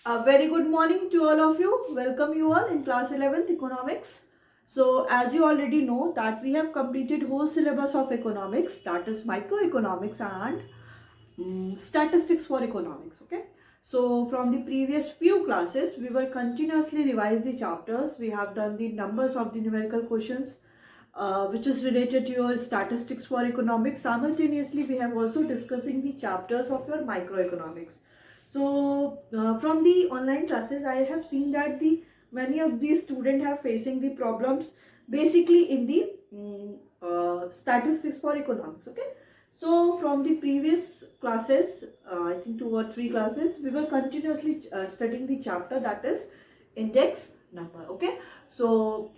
A very good morning to all of you. Welcome you all in class 11th economics. So as you already know that we have completed whole syllabus of economics, that is microeconomics and statistics for economics. Okay. So from the previous few classes we were continuously revise the chapters. We have done the numbers of the numerical questions which is related to your statistics for economics. Simultaneously we have also discussing the chapters of your microeconomics. So from the online classes, I have seen that the many of these students have facing the problems basically in the statistics for economics. Okay, so from the previous classes, I think 2 or 3 classes, we were continuously studying the chapter that is index number. Okay, so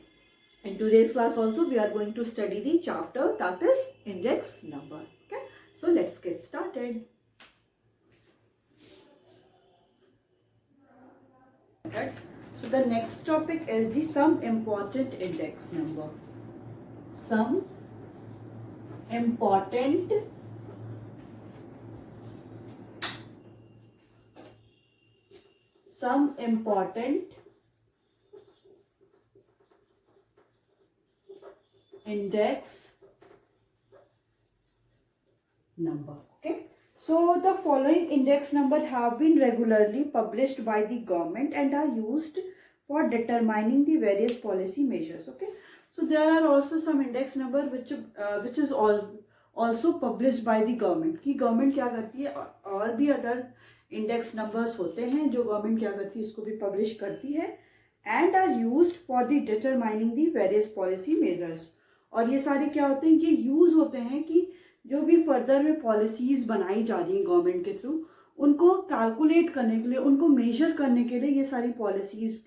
in today's class also we are going to study the chapter that is index number. Okay, so let's get started. Right. So the next topic is the some important index number. Some important some important index number. Okay. So the following index number have been regularly published by the government and are used for determining the various policy measures. Okay. So there are also some index number which is also published by the government. कि government क्या करती है और भी other index numbers होते हैं जो government क्या करती है उसको भी publish करती है and are used for the determining the various policy measures. और ये सारे क्या होते हैं ये यूज होते हैं कि जो भी फर्दर में पॉलिसीज बनाई जा रही हैं गवर्नमेंट के थ्रू उनको कैलकुलेट करने के लिए उनको मेजर करने के लिए ये सारी पॉलिसीज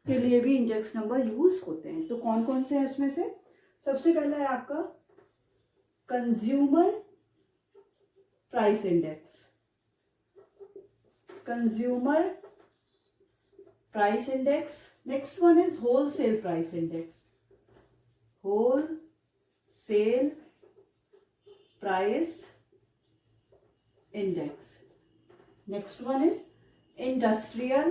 के लिए भी इंडेक्स नंबर यूज होते हैं. तो कौन कौन से हैं इसमें से? सबसे पहला है आपका consumer price index. Consumer price index. Next one is wholesale price index. Wholesale price index. Next one is industrial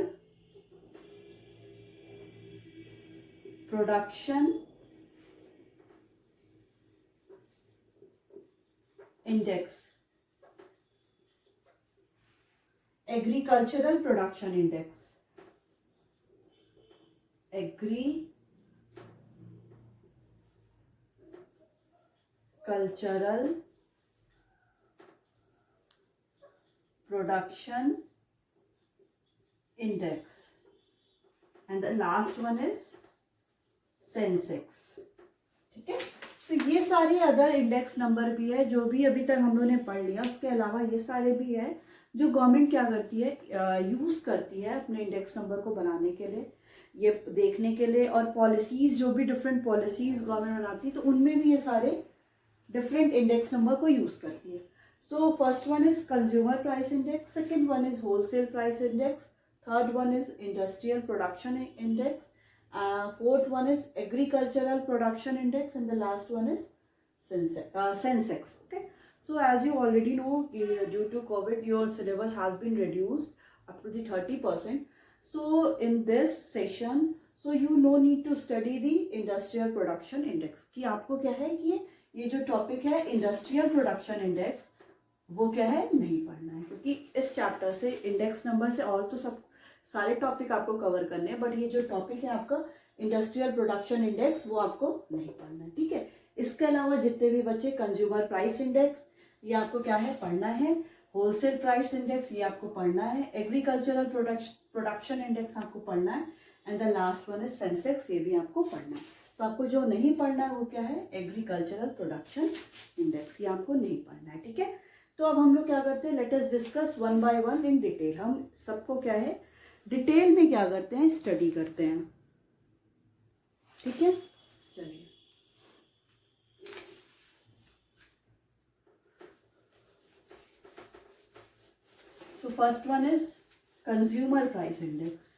production index. Agricultural production index. Agricultural production index. And the last one is Sensex. ठीक है, तो ये सारे other index number भी है जो भी अभी तक हम लोगों ने पढ़ लिया. उसके अलावा ये सारे भी है जो गवर्नमेंट क्या करती है यूज करती है अपने इंडेक्स नंबर को बनाने के लिए, ये देखने के लिए. और पॉलिसीज जो भी डिफरेंट पॉलिसीज गवर्नमेंट बनाती है तो उनमें भी ये सारे डिफरेंट इंडेक्स नंबर को यूज करती है. So first one is consumer price index, second one is wholesale price index, third one is industrial production index, fourth one is agricultural production index, and the last one is Sensex. Okay. So as you already know, due to COVID, your syllabus has been reduced up to the 30%. So in this session, so you no need to study the industrial production index. कि आपको क्या है कि ये जो topic है industrial production index वो क्या है नहीं पढ़ना है, क्योंकि इस चैप्टर से इंडेक्स नंबर से और तो सब सारे टॉपिक आपको कवर करने हैं, बट ये जो टॉपिक है आपका इंडस्ट्रियल प्रोडक्शन इंडेक्स वो आपको नहीं पढ़ना है. ठीक है, इसके अलावा जितने भी बच्चे कंज्यूमर प्राइस इंडेक्स ये आपको क्या है पढ़ना है, होलसेल प्राइस इंडेक्स ये आपको पढ़ना है, एग्रीकल्चरल प्रोडक्शन इंडेक्स आपको पढ़ना है, and the last one is Sensex ये भी आपको पढ़ना है. तो आपको जो नहीं पढ़ना है वो क्या है एग्रीकल्चरल प्रोडक्शन इंडेक्स, ये आपको नहीं पढ़ना है. ठीक है, तो अब हम लोग क्या करते हैं, let us discuss one by one in detail. हम सबको क्या है डिटेल में क्या करते हैं स्टडी करते हैं. ठीक है, चलिए. So first one is consumer price index.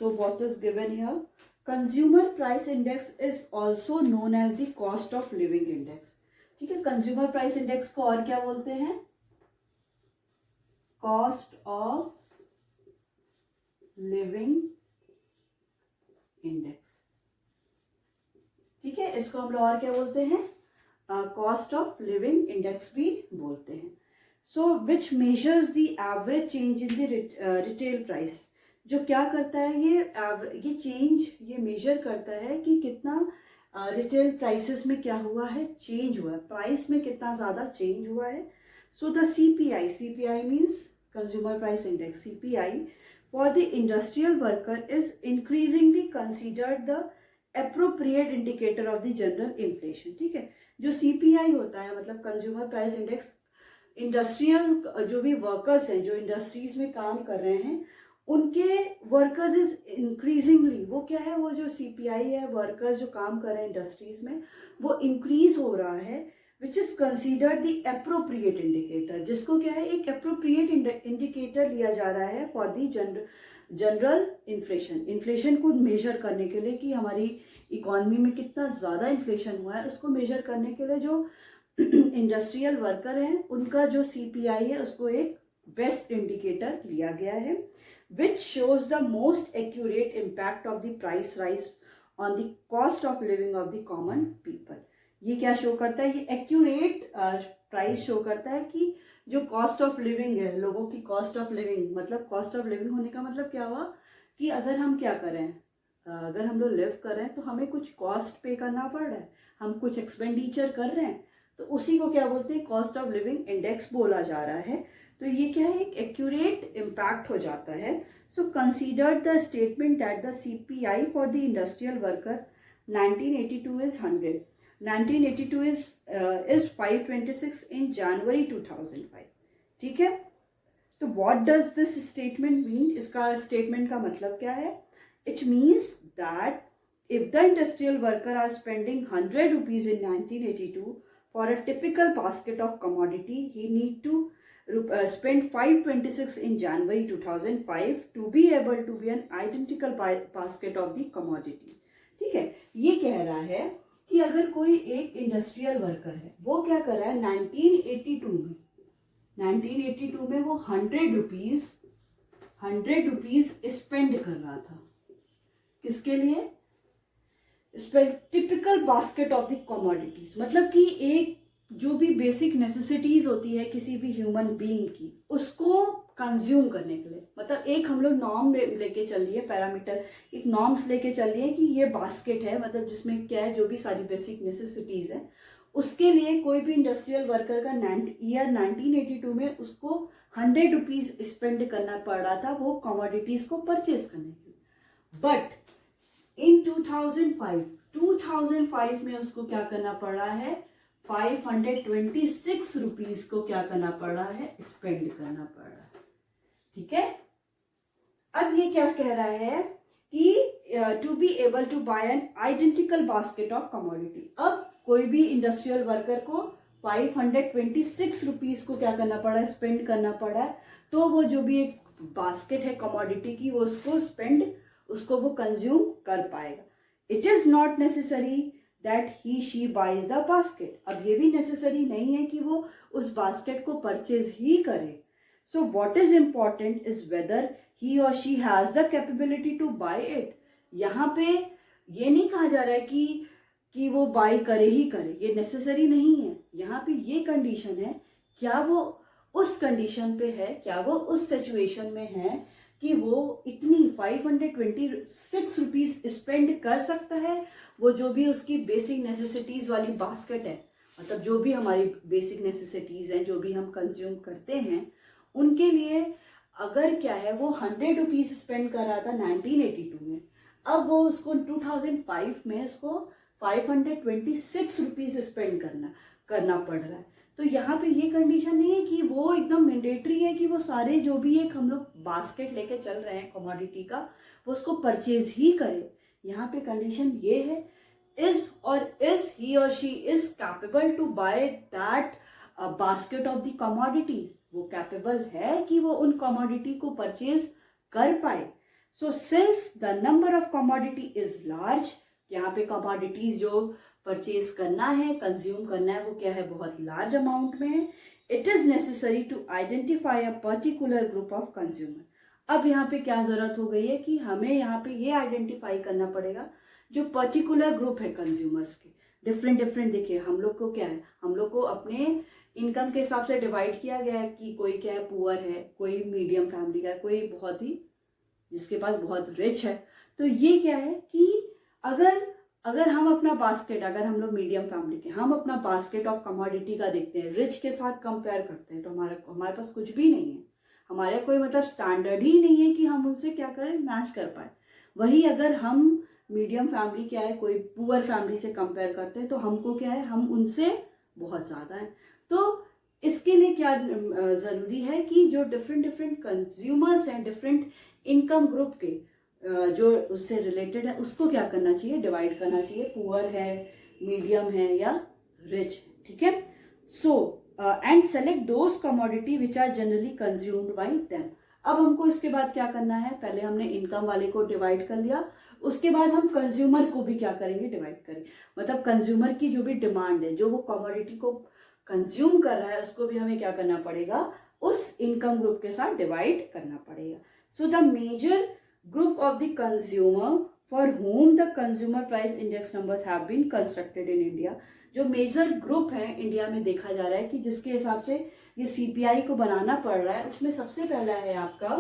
तो what is given here, consumer price index is also known as the cost of living index. ठीक है। कंज्यूमर प्राइस इंडेक्स को और क्या बोलते हैं? कॉस्ट ऑफ लिविंग इंडेक्स, ठीक है। इसको हम लोग और क्या बोलते हैं? कॉस्ट ऑफ लिविंग इंडेक्स भी बोलते हैं। So which measures the average change in the retail price, जो क्या करता है ये चेंज ये मेजर करता है कि कितना रिटेल प्राइसेस में क्या हुआ है, चेंज हुआ है, प्राइस में कितना ज़्यादा चेंज हुआ है। So the CPI means consumer price index, CPI for the industrial worker is increasingly considered the appropriate indicator of the general inflation, ठीक है। जो CPI होता है मतलब कंज्यूमर प्राइस इंडेक्स, इंडस्ट्रियल जो भी वर्कर्स हैं जो इंडस्ट्रीज में काम कर रहे हैं उनके वर्कर्स इज इंक्रीजिंगली, वो क्या है, वो जो CPI है वर्कर्स जो काम कर रहे हैं इंडस्ट्रीज में वो इंक्रीज हो रहा है, which is considered the appropriate indicator, जिसको क्या है एक एप्रोप्रिएट इंडिकेटर लिया जा रहा है फॉर द जनरल इन्फ्लेशन को मेजर करने के लिए कि हमारी इकोनॉमी में कितना ज़्यादा इन्फ्लेशन हुआ है, उसको मेजर करने के लिए जो इंडस्ट्रियल वर्कर हैं उनका जो CPI है उसको एक बेस्ट इंडिकेटर लिया गया है, which shows the most accurate impact of the price rise on the cost of living of the common people. ये क्या शो करता है? ये एक्यूरेट प्राइस शो करता है कि जो कॉस्ट ऑफ लिविंग है, लोगों की कॉस्ट ऑफ लिविंग, मतलब कॉस्ट ऑफ लिविंग होने का मतलब क्या हुआ कि अगर हम क्या करें, अगर हम लोग लिव कर रहे हैं तो हमें कुछ कॉस्ट पे करना पड़ रहा है, हम कुछ एक्सपेंडिचर कर रहे हैं, तो उसी को क्या बोलते हैं? कॉस्ट ऑफ लिविंग इंडेक्स बोला जा रहा है। तो ये क्या है? एक एक्यूरेट इम्पैक्ट हो जाता है। So consider the statement that the CPI for the industrial worker 1982 is 100, 1982 is 526 in January 2005, ठीक है। तो what does this statement mean? इसका स्टेटमेंट का मतलब क्या है? It means that if the industrial worker are spending 100 rupees in 1982 for a typical basket of commodity, he need to spend 526 in January 2005 to be able to be an identical basket of the commodity, ठीक है। ये कह रहा है कि अगर कोई एक इंडस्ट्रियल वर्कर है वो क्या कर रहा है 1982 में वो 100 रुपीज स्पेंड कर रहा था, किसके लिए? Typical basket of the commodities, मतलब कि एक जो भी बेसिक नेसेसिटीज होती है किसी भी ह्यूमन बीइंग की उसको कंज्यूम करने के लिए, मतलब एक हम लोग नॉर्म लेके चल रही है, पैरामीटर एक नॉर्म्स लेके चल रही है कि ये बास्केट है, मतलब जिसमें क्या है जो भी सारी बेसिक नेसेसिटीज है, उसके लिए कोई भी इंडस्ट्रियल वर्कर का ईयर 1982 में उसको 100 रुपीज स्पेंड करना पड़ रहा था वो कमोडिटीज को परचेज करने के लिए। बट इन 2005 में उसको क्या करना पड़ रहा है? 526 रुपीज को क्या करना पड़ रहा है? स्पेंड करना पड़ रहा है, ठीक है। अब ये क्या कह रहा है कि to be able to buy an identical basket of commodity, अब कोई भी इंडस्ट्रियल वर्कर को 526 रुपीज को क्या करना पड़ा है? स्पेंड करना पड़ा है, तो वो जो भी एक बास्केट है कमोडिटी की वो उसको वो कंज्यूम कर पाएगा। It is not necessary that he she buys the basket, अब ये भी नेसेसरी नहीं है कि वो उस बास्केट को परचेज ही करे। So what is important is whether he और she has the capability to buy it. यहाँ पे ये नहीं कहा जा रहा है कि वो बाय करे ही करे, ये नेसेसरी नहीं है। यहाँ पे ये कंडीशन है, क्या वो उस कंडीशन पे है, क्या वो उस सिचुएशन में है कि वो इतनी 526 रुपीज स्पेंड कर सकता है, वो जो भी उसकी बेसिक नेसेसिटीज वाली बास्केट है, मतलब जो भी हमारी बेसिक नेसेसिटीज हैं जो भी हम कंज्यूम करते हैं उनके लिए अगर क्या है वो 100 रुपीज स्पेंड कर रहा था 1982 में, अब वो उसको 2005 में उसको 526 रुपीज स्पेंड करना पड़ रहा है। तो यहाँ पे ये कंडीशन नहीं है कि वो एकदम मैंडेटरी है कि वो सारे जो भी एक हम लोग बास्केट लेके चल रहे हैं कमोडिटी का वो उसको परचेज ही करे। यहाँ पे कंडीशन ये है, इज ही और she is capable to buy that basket of the commodities, वो कैपेबल है कि वो उन कमोडिटी को परचेज कर पाए। So since the number of commodity is large, यहाँ पे कमोडिटीज जो परचेज करना है, कंज्यूम करना है, वो क्या है, बहुत लार्ज अमाउंट में है। It is necessary to identify a particular group of consumer. अब यहाँ पे क्या जरूरत हो गई है कि हमें यहाँ पे ये आइडेंटिफाई करना पड़ेगा जो पर्टिकुलर ग्रुप है कंज्यूमर्स के, डिफरेंट डिफरेंट। देखिए हम लोग को क्या है, हम लोग को अपने इनकम के हिसाब से डिवाइड किया गया है कि कोई क्या है, पुअर है, कोई मीडियम फैमिली का है, कोई बहुत ही जिसके पास बहुत रिच है। तो ये क्या है कि अगर हम अपना बास्केट, अगर हम लोग मीडियम फैमिली के, हम अपना बास्केट ऑफ कमोडिटी का देखते हैं, रिच के साथ कंपेयर करते हैं, तो हमारे पास कुछ भी नहीं है, हमारे कोई मतलब स्टैंडर्ड ही नहीं है कि हम उनसे क्या करें, मैच कर पाए। वही अगर हम मीडियम फैमिली क्या है, कोई पुअर फैमिली से कंपेयर करते हैं, तो हमको क्या है, हम उनसे बहुत ज़्यादा है। तो इसके लिए क्या ज़रूरी है कि जो डिफरेंट डिफरेंट कंज्यूमर्स हैं, डिफरेंट इनकम ग्रुप के जो उससे रिलेटेड है, उसको क्या करना चाहिए, डिवाइड करना चाहिए, पुअर है, मीडियम है या रिच। ठीक है। So and select those commodity which are generally consumed by them. अब हमको इसके बाद क्या करना है, पहले हमने इनकम वाले को डिवाइड कर लिया, उसके बाद हम कंज्यूमर को भी क्या करेंगे, डिवाइड करें। मतलब कंज्यूमर की जो भी डिमांड है, जो वो कमोडिटी को कंज्यूम कर रहा है, उसको भी हमें क्या करना पड़ेगा, उस इनकम ग्रुप के साथ डिवाइड करना पड़ेगा। So the major group of the consumer for whom the consumer price index numbers have been constructed in India। जो मेजर ग्रुप है इंडिया में देखा जा रहा है कि जिसके हिसाब से ये सीपीआई को बनाना पड़ रहा है, उसमें सबसे पहला है आपका,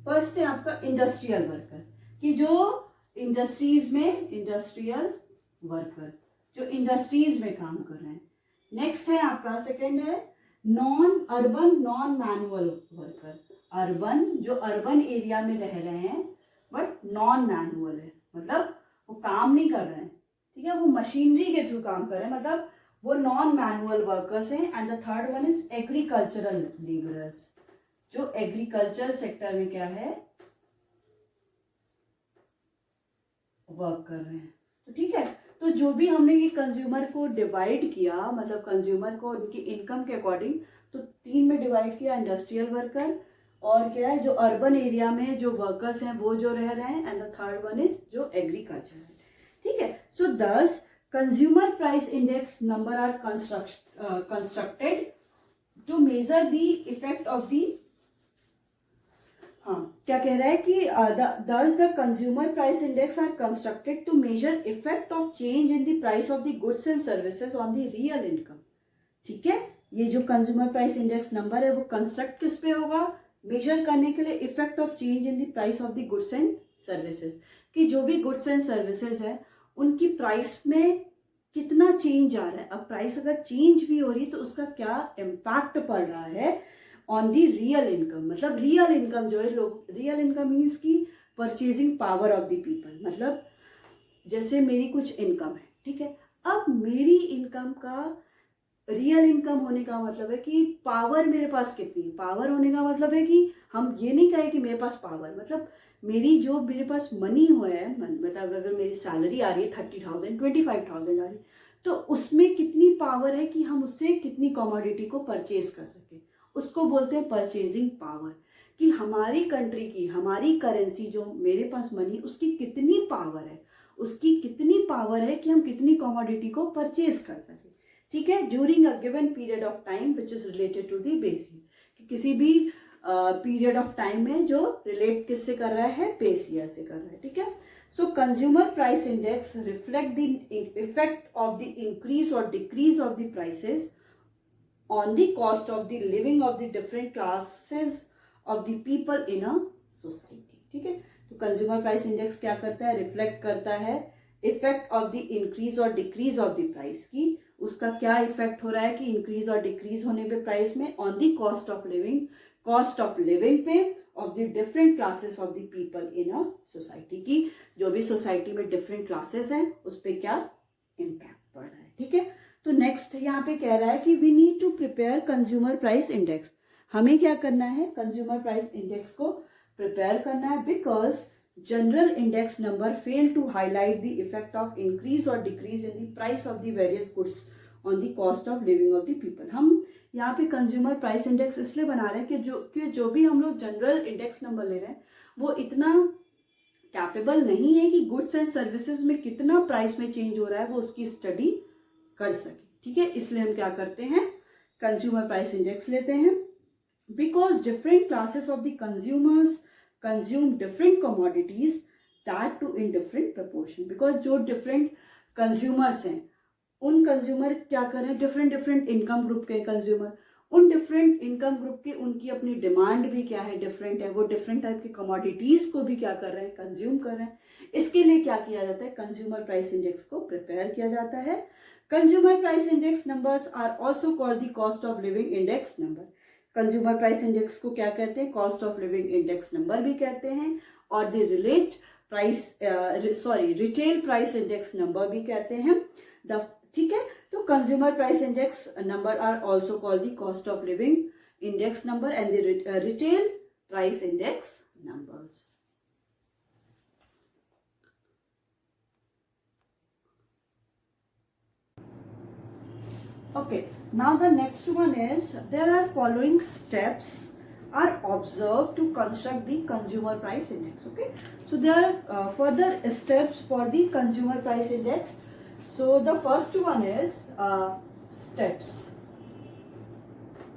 फर्स्ट है आपका इंडस्ट्रियल वर्कर, कि जो इंडस्ट्रीज में, इंडस्ट्रियल वर्कर जो इंडस्ट्रीज में काम कर रहे हैं। नेक्स्ट है आपका, सेकेंड है non urban non manual worker, urban जो अर्बन एरिया में रह रहे हैं बट नॉन मैनुअल है, मतलब वो काम नहीं कर रहे हैं, ठीक है, वो मशीनरी के थ्रू काम कर रहे हैं, मतलब वो नॉन मैनुअल वर्कर्स हैं। And the third one is agricultural labourers, जो एग्रीकल्चर सेक्टर में क्या है, वर्क कर रहे हैं। तो ठीक है, तो जो भी हमने ये कंज्यूमर को डिवाइड किया, मतलब कंज्यूमर को उनकी इनकम के अकॉर्डिंग, तो 3 में डिवाइड किया, इंडस्ट्रियल वर्कर, और क्या है, जो अर्बन एरिया में जो वर्कर्स हैं वो जो रह रहे हैं, and the third one is जो एग्रीकल्चर है। ठीक है। So these consumer price index number are constructed to measure the effect of the, हाँ क्या कह रहा है कि thus the consumer price index are constructed to measure effect of change in the price of the goods and services on the real income। ठीक है, ये जो कंज्यूमर प्राइस इंडेक्स नंबर है वो कंस्ट्रक्ट किस पे होगा, मेजर करने के लिए effect of change in the price of the goods and services, कि जो भी गुड्स एंड सर्विसेज है उनकी प्राइस में कितना चेंज आ रहा है। अब प्राइस अगर चेंज भी हो रही है तो उसका क्या इम्पैक्ट पड़ रहा है ऑन दी रियल इनकम। मतलब रियल इनकम जो है, लोग, रियल इनकम मीन्स की purchasing power of the people. मतलब जैसे मेरी कुछ इनकम है, ठीक है, अब मेरी इनकम का रियल इनकम होने का मतलब है कि पावर मेरे पास कितनी है। पावर होने का मतलब है कि हम ये नहीं कहें कि मेरे पास पावर, मतलब मेरी जो मेरे पास मनी हुआ है, मतलब अगर मेरी सैलरी आ रही है 30,000 25,000 आ रही, तो उसमें कितनी पावर है कि हम उससे कितनी कमोडिटी को परचेज कर सके, उसको बोलते हैं परचेजिंग पावर। कि हमारी कंट्री की, हमारी करेंसी जो मेरे पास मनी, उसकी कितनी पावर है, उसकी कितनी पावर है कि हम कितनी कमोडिटी को परचेज कर सके। ठीक है, during a given period of time which is related to the base year, कि किसी भी पीरियड ऑफ टाइम में जो रिलेट किससे कर रहा है, बेस ईयर से कर रहा है। ठीक है, so consumer price index reflect the effect of the increase और decrease of the prices on the cost of the living of the different classes of the people in a society। ठीक है, तो कंज्यूमर प्राइस इंडेक्स क्या करता है, reflect करता है effect of the increase और डिक्रीज ऑफ द प्राइस की, उसका क्या इफेक्ट हो रहा है कि इंक्रीज और डिक्रीज होने पे प्राइस में, on the cost of living पे of the different classes of the people in a society, की जो भी सोसाइटी में डिफरेंट क्लासेस हैं उस पर क्या इम्पैक्ट पड़ रहा है। ठीक है, तो नेक्स्ट यहाँ पे कह रहा है कि we need to prepare consumer price index. हमें क्या करना है, कंज्यूमर प्राइस इंडेक्स को प्रिपेयर करना है, because general index number fail to highlight the effect of increase और decrease in the price of the various goods on the cost of living of the people. हम यहाँ पे consumer price index इसलिए बना रहे हैं कि जो भी हम लोग जनरल इंडेक्स नंबर ले रहे हैं वो इतना कैपेबल नहीं है कि गुड्स एंड सर्विसेज में कितना प्राइस में चेंज हो रहा है वो उसकी स्टडी कर सके, ठीक है। इसलिए हम क्या करते हैं, कंज्यूमर प्राइस इंडेक्स लेते हैं। Because different classes of the consumers consume different commodities that too in different proportion. Because जो डिफरेंट कंज्यूमर्स हैं, उन कंज्यूमर क्या कर रहे हैं, डिफरेंट डिफरेंट इनकम ग्रुप के कंज्यूमर, उन डिफरेंट इनकम ग्रुप के उनकी अपनी डिमांड भी क्या है, डिफरेंट है। वो डिफरेंट टाइप की कमोडिटीज को भी क्या कर रहे हैं, कंज्यूम कर रहे हैं। इसके लिए क्या किया जाता है, कंज्यूमर प्राइस इंडेक्स को प्रिपेयर किया जाता है। Consumer price index numbers are also called the cost of living index number. Consumer price index को क्या कहते हैं, cost of living index number भी कहते हैं, और the retail price index number भी कहते हैं। ठीक है, तो consumer price index number are also called the cost of living index number and the retail price index numbers. Okay, now the next one is there are following steps are observed to construct the consumer price index. Okay, so there are further steps for the consumer price index. So the first one is steps.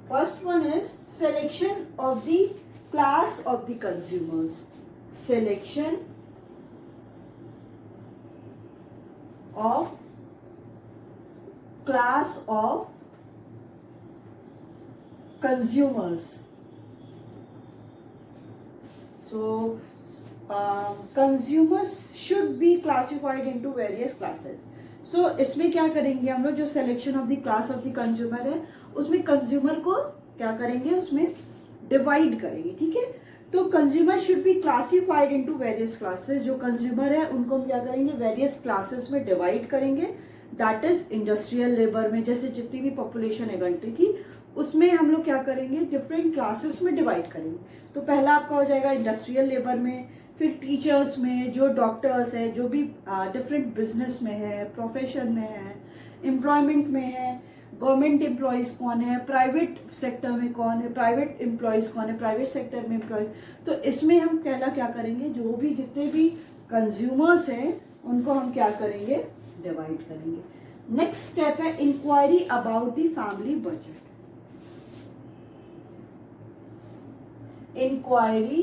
First one is selection of the class of the consumers. Selection of class of consumers. So consumers should be classified into various classes. So इसमें क्या करेंगे हम लोग, जो selection of the class of the consumer है उसमें consumer को क्या करेंगे, उसमें डिवाइड करेंगे, ठीक है। तो consumer should be classified into various classes. जो कंज्यूमर है उनको हम क्या करेंगे, वेरियस क्लासेस में डिवाइड करेंगे। दैट इज इंडस्ट्रियल लेबर में, जैसे जितनी भी पॉपुलेशन है कंट्री की, उसमें हम लोग क्या करेंगे, डिफरेंट क्लासेस में डिवाइड करेंगे। तो पहला आपका हो जाएगा इंडस्ट्रियल लेबर में, फिर टीचर्स में, जो डॉक्टर्स है, जो भी डिफरेंट बिजनेस में है, प्रोफेशन में है, एम्प्लॉयमेंट में है, गवर्नमेंट एम्प्लॉयज कौन है, प्राइवेट सेक्टर में कौन है, प्राइवेट एम्प्लॉयज कौन है, प्राइवेट सेक्टर में एम्प्लॉयज। तो इसमें हम पहला क्या करेंगे, जो भी जितने भी कंज्यूमर्स हैं उनको हम क्या करेंगे, डिवाइड करेंगे। नेक्स्ट स्टेप है inquiry about the family budget. Inquiry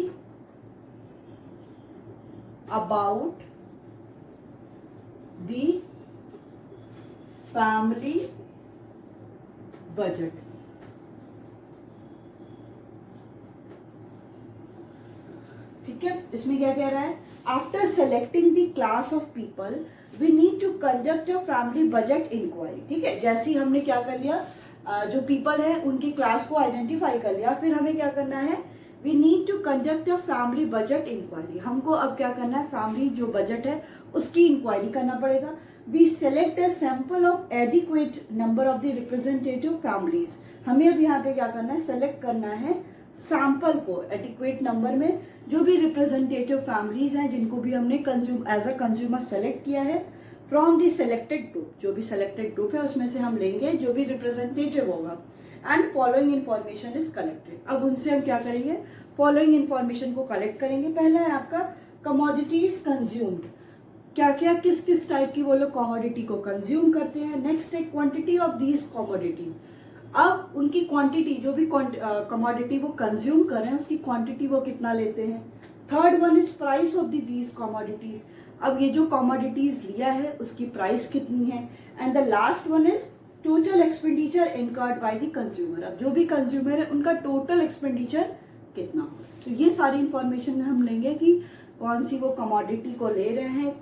about the family budget. ठीक है, इसमें क्या कह रहा है, after selecting the class of people we need to conduct a family budget inquiry. ठीक है, जैसे ही हमने क्या कर लिया, जो पीपल है उनकी क्लास को आइडेंटिफाई कर लिया, फिर हमें क्या करना है, we need to conduct a family budget inquiry. हमको अब क्या करना है, फैमिली जो बजट है उसकी इंक्वायरी करना पड़ेगा। We select a sample of adequate number of the representative families. हमें अब यहाँ पे क्या करना है, सेलेक्ट करना है सैंपल को एडिक्वेट नंबर में, जो भी रिप्रेजेंटेटिव फैमिलीज हैं जिनको भी हमने एज अ कंज्यूमर सेलेक्ट किया है, फ्रॉम दी सेलेक्टेड ग्रुप। जो भी सेलेक्टेड ग्रुप है उसमें से हम लेंगे जो भी रिप्रेजेंटेटिव होगा, and following information is collected. अब उनसे हम क्या करेंगे, फॉलोइंग इन्फॉर्मेशन को कलेक्ट करेंगे। पहला है आपका कमोडिटीज कंज्यूम्ड, क्या क्या किस किस टाइप की वो लोग कमोडिटी को कंज्यूम करते हैं। नेक्स्ट है क्वांटिटी ऑफ दीज कमोडिटीज। अब उनकी क्वांटिटी, जो भी कमोडिटी वो कंज्यूम कर रहे हैं उसकी क्वांटिटी वो कितना लेते हैं। Third one is price of these commodities. अब ये जो कमोडिटीज लिया है उसकी प्राइस कितनी है। And the last one is total expenditure incurred by the consumer. अब जो भी कंज्यूमर है उनका टोटल एक्सपेंडिचर कितना हो। तो ये सारी इंफॉर्मेशन हम लेंगे कि कौन सी वो कमोडिटी को ले रहे हैं,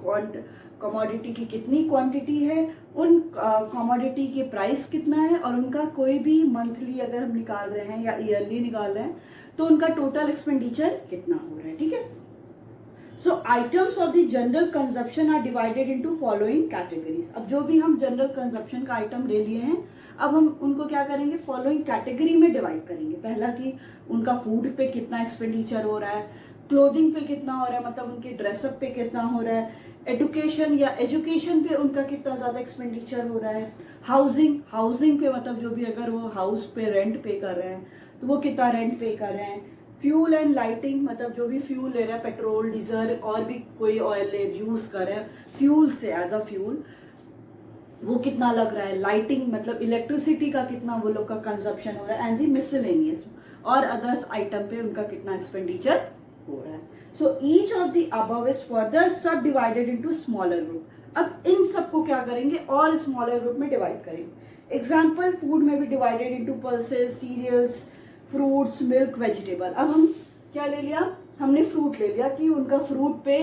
कमोडिटी की कितनी क्वांटिटी है, उन कमोडिटी की प्राइस कितना है, और उनका कोई भी मंथली अगर हम निकाल रहे हैं या ईयरली निकाल रहे हैं तो उनका टोटल एक्सपेंडिचर कितना हो रहा है। ठीक है, so items of the general consumption are divided into following categories. अब जो भी हम जनरल कंजप्शन का आइटम ले लिए हैं, अब हम उनको क्या करेंगे, फॉलोइंग कैटेगरी में डिवाइड करेंगे। पहला कि उनका फूड पे कितना एक्सपेंडिचर हो रहा है, क्लोथिंग पे कितना हो रहा है, मतलब उनके ड्रेसअप पे कितना हो रहा है, एजुकेशन पे उनका कितना ज्यादा एक्सपेंडिचर हो रहा है, हाउसिंग पे मतलब जो भी अगर वो हाउस पे रेंट पे कर रहे हैं तो वो कितना रेंट पे कर रहे हैं, फ्यूल एंड लाइटिंग, मतलब जो भी फ्यूल ले रहा है, पेट्रोल डीजल और भी कोई ऑयल यूज कर रहे हैं फ्यूल से एज अ फ्यूल, वो कितना लग रहा है। लाइटिंग मतलब इलेक्ट्रिसिटी का कितना वो लोग का कंजप्शन हो रहा है, एंड दी मिसलेनियस और अदर्स आइटम पे उनका कितना एक्सपेंडिचर हो रहा है। So each of the above is further sub divided into smaller group. अब इन सबको क्या करेंगे और स्मॉलर ग्रुप में डिवाइड करेंगे। एग्जाम्पल, फूड में भी divided into pulses, cereals, fruits, milk, vegetable. अब हम क्या ले लिया, हमने फ्रूट ले लिया कि उनका फ्रूट पे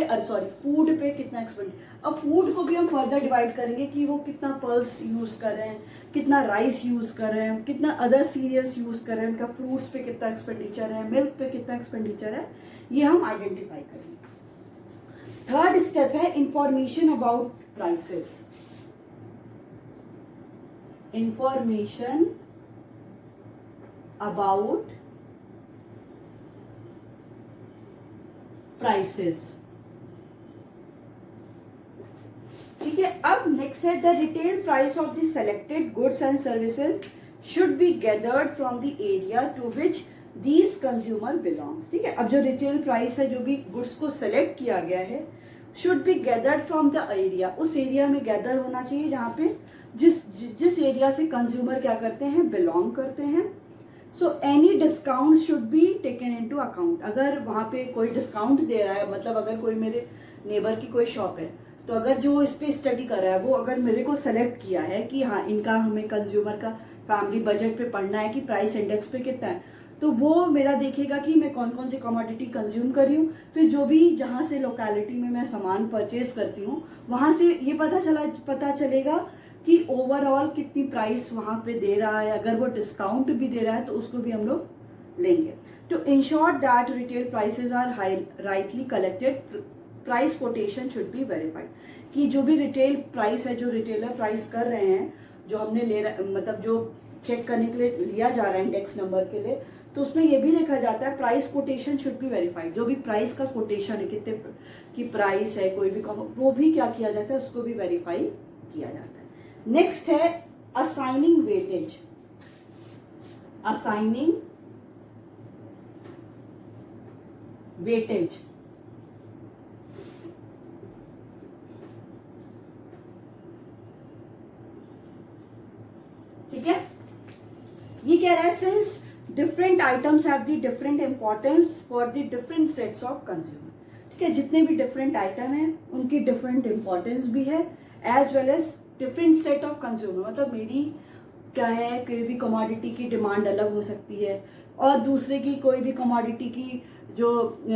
फूड पे कितना एक्सपेंड। अब फूड को भी हम फर्दर डिवाइड करेंगे कि वो कितना पल्स यूज कर रहे हैं, कितना राइस यूज कर रहे हैं, कितना अदर सीरियल्स यूज कर रहे हैं, उनका फ्रूट्स पे कितना एक्सपेंडिचर है, मिल्क पे कितना एक्सपेंडिचर है, ये हम आइडेंटिफाई करेंगे। थर्ड स्टेप है information about prices. Information about prices, ठीक है। अब नेक्स्ट है the retail price of the selected goods and services should be gathered from the area to which these consumer belongs, ठीक है। अब जो रिटेल प्राइस है, जो भी गुड्स को सेलेक्ट किया गया है, should be gathered from the area, उस एरिया में गैदर होना चाहिए जहां पे जिस एरिया से कंज्यूमर क्या करते हैं, बिलोंग करते हैं। So any discount should be taken into account. अगर वहां पे कोई डिस्काउंट दे रहा है, मतलब अगर कोई मेरे नेबर की कोई शॉप है, तो अगर जो इस पे स्टडी कर रहा है वो अगर मेरे को सेलेक्ट किया है कि हाँ इनका हमें कंज्यूमर का फैमिली बजट पे पढ़ना है कि प्राइस इंडेक्स पे कितना है, तो वो मेरा देखेगा कि मैं कौन कौन सी कमोडिटी कंज्यूम कर रही हूँ। फिर जो भी जहाँ से लोकेलिटी में मैं सामान परचेज करती हूँ, वहां से ये पता चलेगा कि ओवरऑल कितनी प्राइस वहां पे दे रहा है। अगर वो डिस्काउंट भी दे रहा है तो उसको भी हम लोग लेंगे। To ensure that retail prices are rightly collected, price quotation should be verified, कि जो भी रिटेल प्राइस है, जो रिटेलर प्राइस कर रहे हैं, जो हमने मतलब जो चेक करने के लिए लिया जा रहा है इंडेक्स नंबर के लिए, तो उसमें ये भी देखा जाता है price quotation should be verified. जो भी प्राइस का कोटेशन है, कितने की प्राइस है, कोई भी वो भी क्या किया जाता है, उसको भी वेरीफाई किया जाता है। नेक्स्ट है असाइनिंग वेटेज। असाइनिंग वेटेज, ठीक है। ये कह रहा है since different items have the different importance for the different sets of consumer, ठीक है। जितने भी डिफरेंट आइटम है उनकी डिफरेंट इंपॉर्टेंस भी है, as well as different set of consumer. मतलब मेरी क्या है, कोई भी कमोडिटी की डिमांड अलग हो सकती है और दूसरे की कोई भी कमोडिटी की जो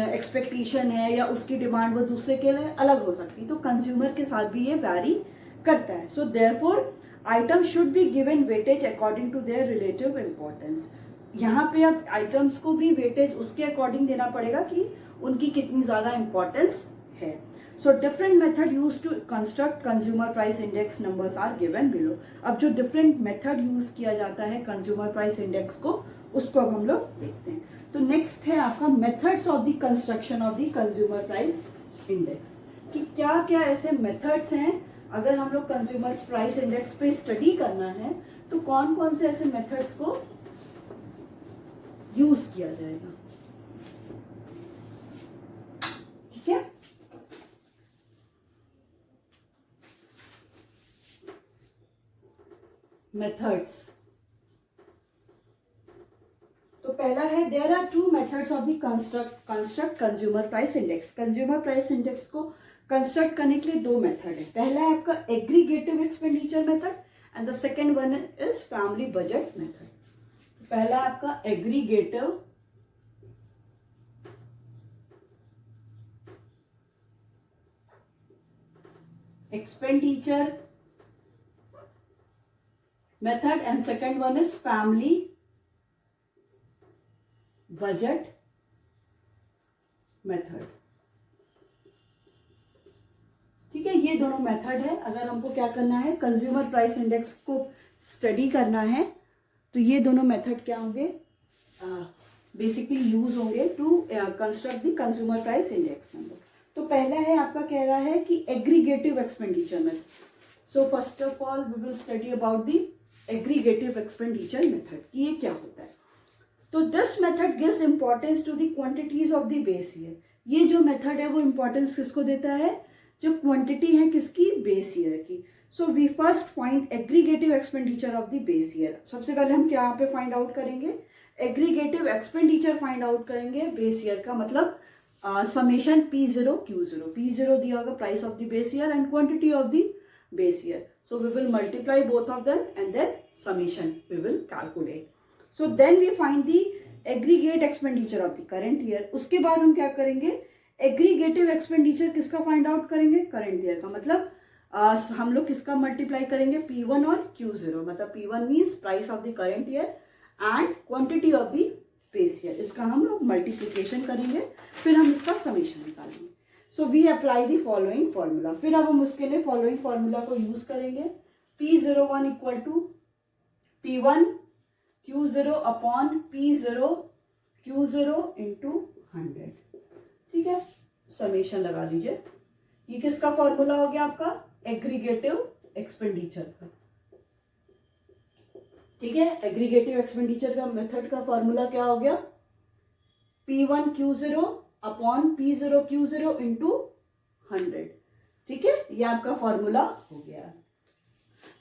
एक्सपेक्टेशन है या उसकी डिमांड वो दूसरे के लिए अलग हो सकती है। तो कंज्यूमर के साथ भी ये वैरी करता है। So therefore item should be given weightage according to their relative importance. यहाँ पे अब आइटम्स को भी वेटेज उसके अकॉर्डिंग देना पड़ेगा कि उनकी कितनी ज्यादा इंपॉर्टेंस है। So different method use to construct consumer price index numbers are given below. अब जो डिफरेंट मेथड यूज किया जाता है कंज्यूमर प्राइस इंडेक्स को, उसको अब हम लोग देखते हैं। तो नेक्स्ट है आपका methods of the construction of the consumer price index, कि क्या क्या ऐसे मेथड्स हैं। अगर हम लोग कंज्यूमर प्राइस इंडेक्स पे स्टडी करना है तो कौन कौन से ऐसे मेथड्स को यूज किया जाएगा, ठीक है। मेथड्स, तो पहला है there are two methods of the construct consumer price index. Consumer price index को कंस्ट्रक्ट करने के लिए दो मेथड है। पहला है आपका aggregative expenditure method and the second one is family budget method. पहला आपका aggregative expenditure method and second one is family budget method, ठीक है। ये दोनों मेथड है। अगर हमको क्या करना है, कंज्यूमर प्राइस इंडेक्स को स्टडी करना है, तो ये दोनों मेथड क्या होंगे, बेसिकली यूज होंगे to construct the consumer price index number. तो पहला है आपका कह रहा है कि aggregative expenditure method. So first of all we will study about the aggregative expenditure method कि ये क्या होता है। तो this method gives importance to the quantities of the base year. ये जो मेथड है वो इंपॉर्टेंस किसको देता है, जो क्वांटिटी है किसकी, बेस ईयर की। So we first find aggregative expenditure of the base year. सबसे पहले हम क्या यहाँ पे फाइंड आउट करेंगे, एग्रीगेटिव एक्सपेंडिचर फाइंड आउट करेंगे बेस ईयर का, मतलब समेशन P0 Q0। P0 दिया होगा price of the base year and quantity of the base year. So we will multiply both of them and then summation we will calculate. So then we find the aggregate expenditure of the current year. उसके बाद हम क्या करेंगे, aggregative expenditure किसका find out करेंगे, current year का, मतलब हम लोग किसका मल्टीप्लाई करेंगे, P1 और Q0, मतलब P1 means price of the current year and quantity of the base year, इसका हम लोग मल्टीप्लिकेशन करेंगे, फिर हम इसका समेशन निकालेंगे। So we apply the following formula. फिर अब हम उसके लिए फॉलोइंग फॉर्मूला को यूज करेंगे। P01 equal to P1 Q0 upon P0 Q0 into 100, ठीक है। समेशन लगा लीजिए। ये किसका फॉर्मूला हो गया आपका, एग्रीगेटिव एक्सपेंडिचर का, ठीक है। एग्रीगेटिव एक्सपेंडिचर का मेथड का फॉर्मूला क्या हो गया, P1 Q0 upon P0 Q0 into 100, ठीक है। ये आपका फॉर्मूला हो गया।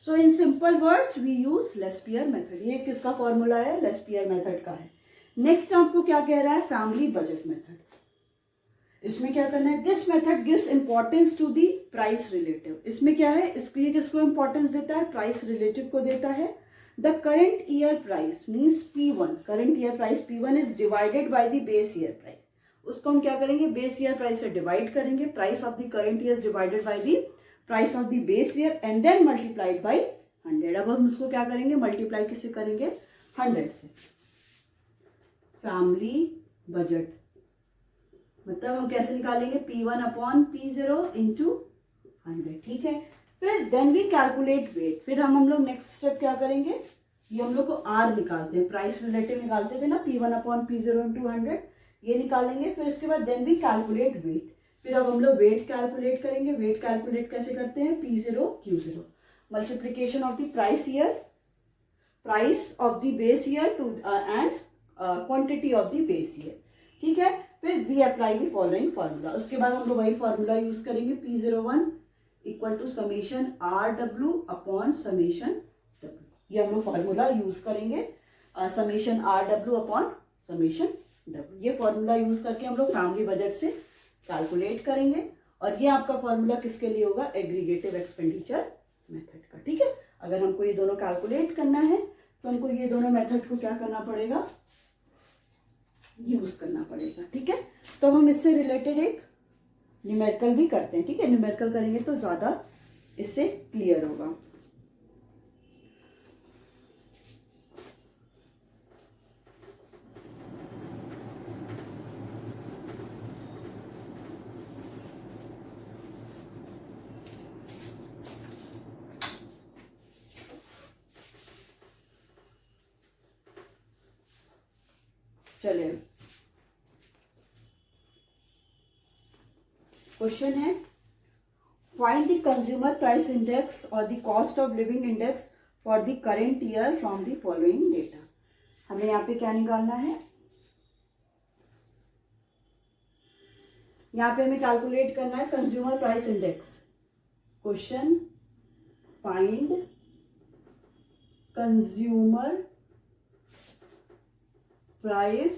So in simple words we use Laspeyres method. ये किसका फॉर्मूला है, लेस्पियर मेथड का है। नेक्स्ट आपको क्या कह रहा है, फैमिली बजट मेथड। इसमें क्या करना है, this method gives importance to the price relative. इसमें क्या है, इसके किसको इंपॉर्टेंस देता है, प्राइस रिलेटिव को देता है। The current year price means P1, current year price P1 is divided by the base year price. उसको हम क्या करेंगे, बेस ईयर प्राइस से डिवाइड करेंगे। Price of the current year divided by the price of the base year and then multiplied by 100। अब हम उसको क्या करेंगे, मल्टीप्लाई किससे करेंगे, 100 से। फैमिली बजट मतलब हम कैसे निकालेंगे, P1 अपॉन P0 इंटू 100, ठीक है। फिर देन वी कैलकुलेट वेट। फिर हम लोग नेक्स्ट स्टेप क्या करेंगे, ये हम लोग को R निकालते हैं, प्राइस रिलेटिव निकालते थे ना, P1 अपॉन P0 इंटू 100, ये निकालेंगे। फिर इसके बाद देन वी कैलकुलेट वेट। फिर अब हम लोग वेट कैलकुलेट करेंगे। वेट कैलकुलेट कैसे करते हैं, P0 Q0 multiplication of the price year, price of the base year to and quantity of the base year, ठीक है। फिर we apply the following formula. उसके बाद हम लोग वही फॉर्मूला यूज करेंगे, P01 equal to summation RW upon summation W। ये हम लोग फॉर्मूला यूज करेंगे, summation RW upon summation W। ये फॉर्मूला यूज करके हम लोग फैमिली बजट से कैलकुलेट करेंगे। और ये आपका फॉर्मूला किसके लिए होगा, एग्रीगेटिव एक्सपेंडिचर मेथड का, ठीक है। अगर हमको ये दोनों कैलकुलेट करना है तो हमको ये दोनों मेथड को क्या करना पड़ेगा, यूज करना पड़ेगा, ठीक है। तो हम इससे रिलेटेड एक न्यूमेरिकल भी करते हैं, ठीक है। न्यूमेरिकल करेंगे तो ज्यादा इससे क्लियर होगा। चलिए क्वेश्चन है, find the consumer price index और the cost of living index for the current year from the following data. हमें यहाँ पे क्या निकालना है, यहाँ पे हमें कैलकुलेट करना है consumer price index. Question, find consumer price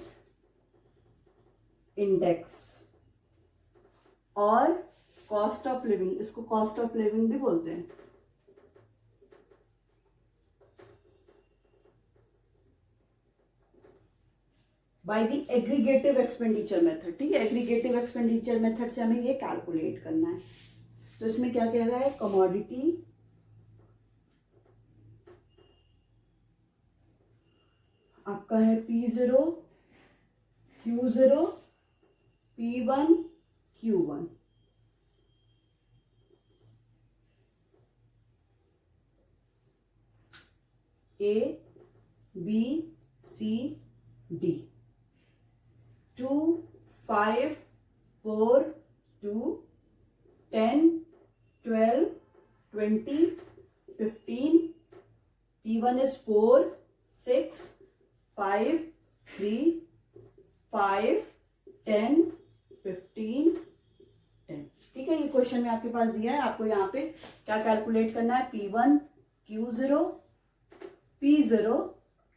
index और कॉस्ट ऑफ लिविंग, इसको कॉस्ट ऑफ लिविंग भी बोलते हैं, by the aggregative expenditure method, ठीक है। एग्रीगेटिव एक्सपेंडिचर मेथड से हमें ये कैलकुलेट करना है। तो इसमें क्या कह रहा है, कमोडिटी आपका है P0 Q0 P1 Q1, A B C D 2 5 4 2 10 12 20 15, P1 is 4 6 5 3, 5, 10, 15, 10। ठीक है, ये क्वेश्चन में आपके पास दिया है, आपको यहाँ पे क्या कैलकुलेट करना है, P1 Q0 P0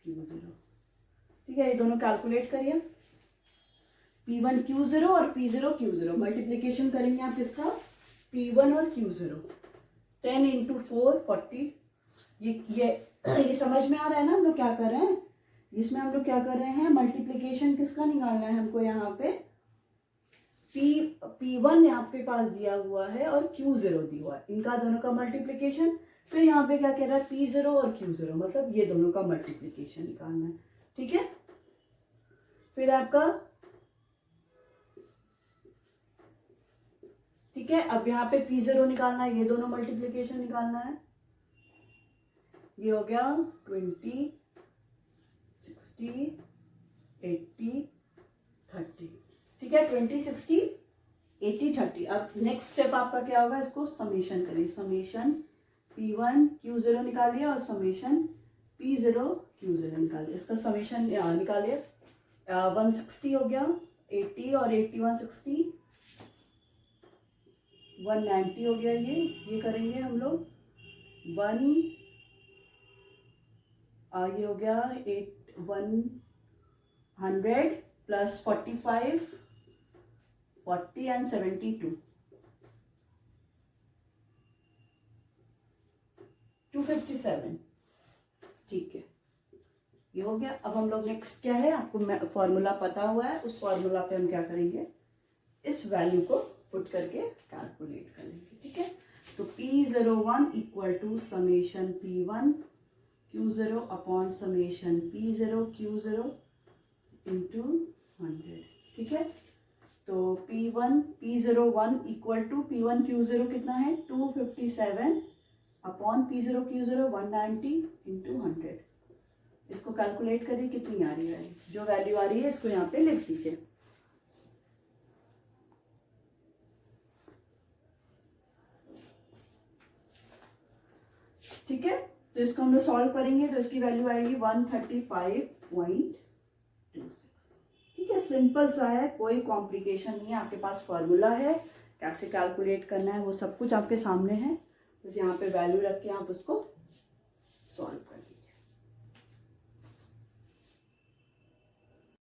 Q0। ठीक है, ये दोनों कैलकुलेट करिए, P1 Q0 और P0 Q0। मल्टीप्लीकेशन करेंगे आप किसका, P1 और Q0। 10 × 4 40। ये समझ में आ रहा है ना हम लोग क्या कर रहे हैं, इसमें हम लोग क्या कर रहे हैं, मल्टीप्लीकेशन किसका निकालना है हमको, यहाँ पे P1 यहाँ पे पास दिया हुआ है और Q0 दिया हुआ है, इनका दोनों का मल्टीप्लीकेशन। फिर यहाँ पे क्या कह रहा है, P0 और Q0, मतलब ये दोनों का मल्टीप्लीकेशन निकालना है। ठीक है, फिर आपका, ठीक है, अब यहाँ पे P0 निकालना है, ये दोनों मल्टीप्लीकेशन निकालना है। ये हो गया 20, 60, 80, 30। ठीक है, 20, 60, 80, 30। अब नेक्स्ट स्टेप आपका क्या होगा, इसको समेशन करिए, समेशन P1 Q0 निकालिए और समेशन P0 Q0 निकालिए। इसका समेशन निकालिए, 160 हो गया, 80 और 80 160, 190 हो गया। ये करेंगे हम लोग, ये हो गया 100 प्लस 45, 40 एंड 72, 257। ठीक है, ये हो गया। अब हम लोग नेक्स्ट क्या है, आपको फॉर्मूला पता हुआ है, उस फॉर्मूला पे हम क्या करेंगे, इस वैल्यू को पुट करके कैलकुलेट करेंगे। ठीक है, तो P01 equal to summation P1 Q0 upon summation P0 Q0 into 100। ठीक है, तो P01 equal to P1 Q0 कितना है, 257 अपॉन P0 Q0 190 इंटू 100। इसको कैलकुलेट करिए कितनी आ रही है, जो वैल्यू आ रही है इसको यहाँ पे लिख दीजिए। ठीक है, तो इसको हम लोग सॉल्व करेंगे तो इसकी वैल्यू आएगी 135.26। ठीक है, सिंपल सा है, कोई कॉम्प्लिकेशन नहीं है, आपके पास फॉर्मूला है, कैसे कैलकुलेट करना है वो सब कुछ आपके सामने है, बस यहाँ पे वैल्यू रख के आप उसको सॉल्व करें।